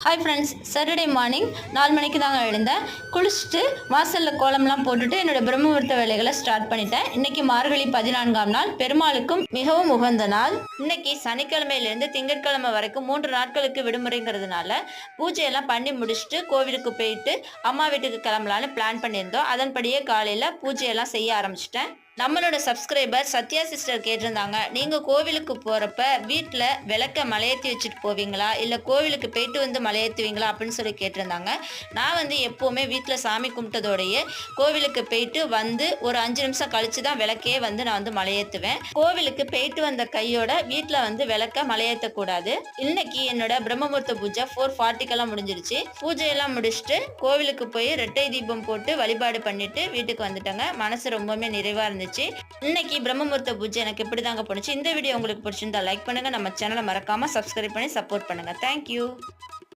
Hi friends, Saturday morning 4 மணிக்கு தாங்க எழுந்தேன். குளிச்சுட்டு வாசலில் கோலம்லாம் போட்டுட்டு என்னோட பிரம்மமுகூர்த்த வேலைகளை ஸ்டார்ட் பண்ணிட்டேன். இன்னைக்கு மார்கழி 14ஆம் நாள், பெருமாளுக்கும் மிகவும் உகந்த நாள். இன்னைக்கு சனிக்கிழமையிலேருந்து திங்கட்கிழமை வரைக்கும் 3 நாட்களுக்கு விடுமுறைங்கிறதுனால பூஜையெல்லாம் பண்ணி முடிச்சுட்டு கோவிலுக்கு போயிட்டு அம்மா வீட்டுக்கு கிளம்பலான்னு பிளான் பண்ணியிருந்தோம். அதன்படியே காலையில் பூஜையெல்லாம் செய்ய ஆரம்பிச்சிட்டேன். நம்மளோட சப்ஸ்கிரைபர் சத்யா சிஸ்டர் கேட்டிருந்தாங்க, நீங்கள் கோவிலுக்கு போகிறப்ப வீட்டில் விளக்க மலையேற்றி வச்சுட்டு போவீங்களா, இல்லை கோவிலுக்கு போயிட்டு வந்து மலையேற்றுவீங்களா அப்படின்னு சொல்லி கேட்டிருந்தாங்க. நான் வந்து எப்போவுமே வீட்டில் சாமி கும்பிட்டதோடையே கோவிலுக்கு போயிட்டு வந்து ஒரு 5 நிமிஷம் கழிச்சு தான் விளக்கே வந்து நான் வந்து மலையேற்றுவேன். கோவிலுக்கு போயிட்டு வந்த கையோட வீட்டில் வந்து விளக்க மலையேற்றக்கூடாது. இன்னைக்கு என்னோட பிரம்மமுகூர்த்த பூஜை 4:40 முடிஞ்சிருச்சு. பூஜையெல்லாம் முடிச்சுட்டு கோவிலுக்கு போய் ரெட்டை தீபம் போட்டு வழிபாடு பண்ணிட்டு வீட்டுக்கு வந்துட்டேங்க. மனசு ரொம்பவுமே நிறைவாக இருந்துச்சு. இன்னைக்கு பிரம்மமுகூர்த்த பூஜை எனக்கு எப்படி தாங்க போனுச்சு. இந்த வீடியோ உங்களுக்கு பிடிச்சிருந்தா லைக் பண்ணுங்க, நம்ம சேனலை மறக்காம சப்ஸ்கிரைப் பண்ணி சப்போர்ட் பண்ணுங்க. தேங்க்யூ.